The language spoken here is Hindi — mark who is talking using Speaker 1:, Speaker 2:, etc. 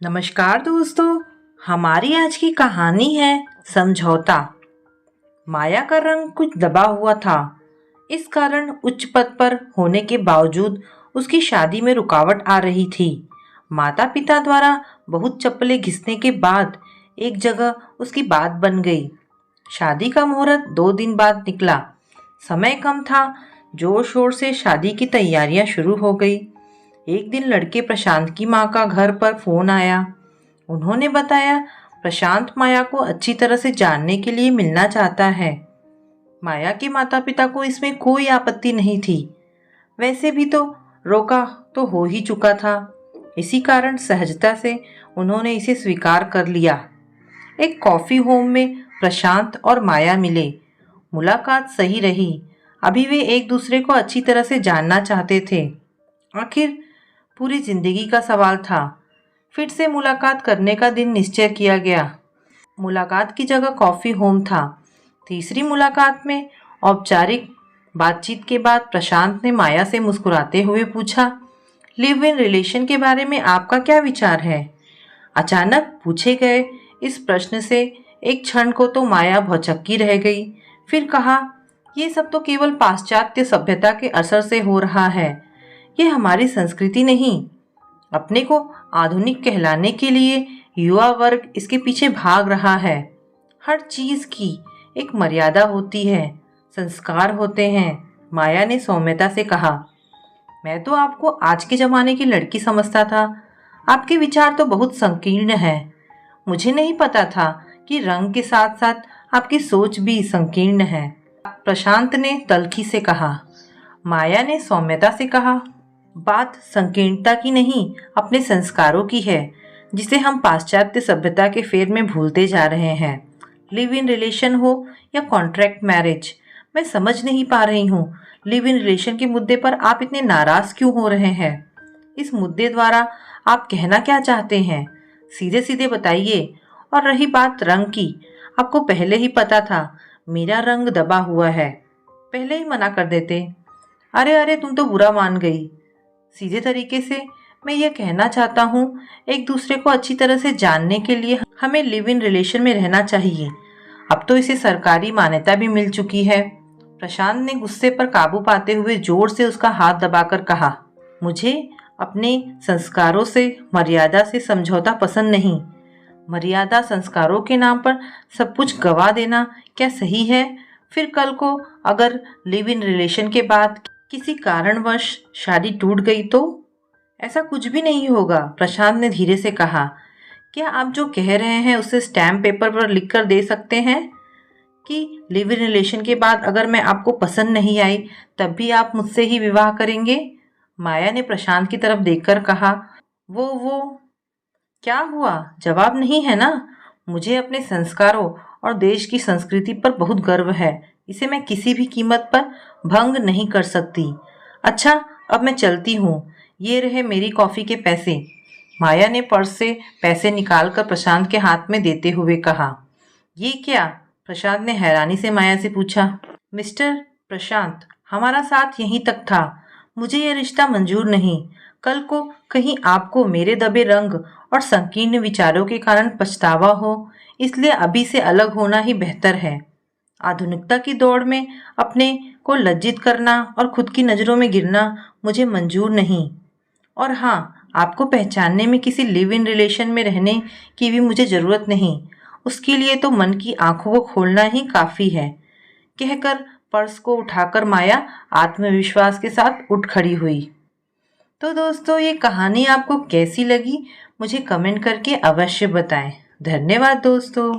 Speaker 1: नमस्कार दोस्तों, हमारी आज की कहानी है समझौता। माया का रंग कुछ दबा हुआ था। इस कारण उच्च पद पर होने के बावजूद उसकी शादी में रुकावट आ रही थी। माता पिता द्वारा बहुत चप्पलें घिसने के बाद एक जगह उसकी बात बन गई। शादी का मुहूर्त 2 दिन बाद निकला। समय कम था, जोर शोर से शादी की तैयारियां शुरू हो गई। एक दिन लड़के प्रशांत की माँ का घर पर फोन आया। उन्होंने बताया प्रशांत माया को अच्छी तरह से जानने के लिए मिलना चाहता है। माया के माता पिता को इसमें कोई आपत्ति नहीं थी। वैसे भी तो रोका तो हो ही चुका था। इसी कारण सहजता से उन्होंने इसे स्वीकार कर लिया। एक कॉफी होम में प्रशांत और माया मिले। मुलाकात सही रही। अभी वे एक दूसरे को अच्छी तरह से जानना चाहते थे। आखिर पूरी जिंदगी का सवाल था। फिर से मुलाकात करने का दिन निश्चय किया गया। मुलाकात की जगह कॉफी होम था। तीसरी मुलाकात में औपचारिक बातचीत के बाद प्रशांत ने माया से मुस्कुराते हुए पूछा, लिव इन रिलेशन के बारे में आपका क्या विचार है? अचानक पूछे गए इस प्रश्न से एक क्षण को तो माया भौचक्की रह गई। फिर कहा, ये सब तो केवल पाश्चात्य सभ्यता के असर से हो रहा है। ये हमारी संस्कृति नहीं। अपने को आधुनिक कहलाने के लिए युवा वर्ग इसके पीछे भाग रहा है। हर चीज की एक मर्यादा होती है, संस्कार होते हैं। माया ने सौम्यता से कहा, मैं तो आपको आज के जमाने की लड़की समझता था। आपके विचार तो बहुत संकीर्ण है। मुझे नहीं पता था कि रंग के साथ साथ आपकी सोच भी संकीर्ण है। प्रशांत ने तल्खी से कहा। माया ने सौम्यता से कहा, बात संकीर्णता की नहीं, अपने संस्कारों की है, जिसे हम पाश्चात्य सभ्यता के फेर में भूलते जा रहे हैं। लिव इन रिलेशन हो या कॉन्ट्रैक्ट मैरिज, मैं समझ नहीं पा रही हूँ। लिव इन रिलेशन के मुद्दे पर आप इतने नाराज क्यों हो रहे हैं? इस मुद्दे द्वारा आप कहना क्या चाहते हैं? सीधे सीधे बताइए। और रही बात रंग की, आपको पहले ही पता था मेरा रंग दबा हुआ है। पहले ही मना कर देते। अरे अरे, तुम तो बुरा मान गई। सीधे तरीके से मैं ये कहना चाहता हूँ, एक दूसरे को अच्छी तरह से जानने के लिए हमें लिव इन रिलेशन में रहना चाहिए। अब तो इसे सरकारी मान्यता भी मिल चुकी है। प्रशांत ने गुस्से पर काबू पाते हुए जोर से उसका हाथ दबाकर कहा, मुझे अपने संस्कारों से, मर्यादा से समझौता पसंद नहीं। मर्यादा संस्कारों के नाम पर सब कुछ गवा देना क्या सही है? फिर कल को अगर लिव इन रिलेशन के बाद किसी कारणवश शादी टूट गई तो? ऐसा कुछ भी नहीं होगा, प्रशांत ने धीरे से कहा। क्या आप जो कह रहे हैं उसे स्टैम्प पेपर पर लिख कर दे सकते हैं कि लिव इन रिलेशन के बाद अगर मैं आपको पसंद नहीं आई तब भी आप मुझसे ही विवाह करेंगे? माया ने प्रशांत की तरफ देखकर कहा। वो क्या हुआ? जवाब नहीं है ना? मुझे अपने संस्कारों और देश की संस्कृति पर बहुत गर्व है। इसे मैं किसी भी कीमत पर भंग नहीं कर सकती। अच्छा, अब मैं चलती हूँ। ये रहे मेरी कॉफ़ी के पैसे। माया ने पर्स से पैसे निकालकर प्रशांत के हाथ में देते हुए कहा। ये क्या? प्रशांत ने हैरानी से माया से पूछा। मिस्टर प्रशांत, हमारा साथ यहीं तक था। मुझे यह रिश्ता मंजूर नहीं। कल को कहीं आपको मेरे दबे रंग और संकीर्ण विचारों के कारण पछतावा हो, इसलिए अभी से अलग होना ही बेहतर है। आधुनिकता की दौड़ में अपने को लज्जित करना और खुद की नज़रों में गिरना मुझे मंजूर नहीं। और हाँ, आपको पहचानने में किसी लिव इन रिलेशन में रहने की भी मुझे ज़रूरत नहीं। उसके लिए तो मन की आंखों को खोलना ही काफ़ी है। कहकर पर्स को उठाकर माया आत्मविश्वास के साथ उठ खड़ी हुई। तो दोस्तों, ये कहानी आपको कैसी लगी मुझे कमेंट करके अवश्य बताएं। धन्यवाद दोस्तों।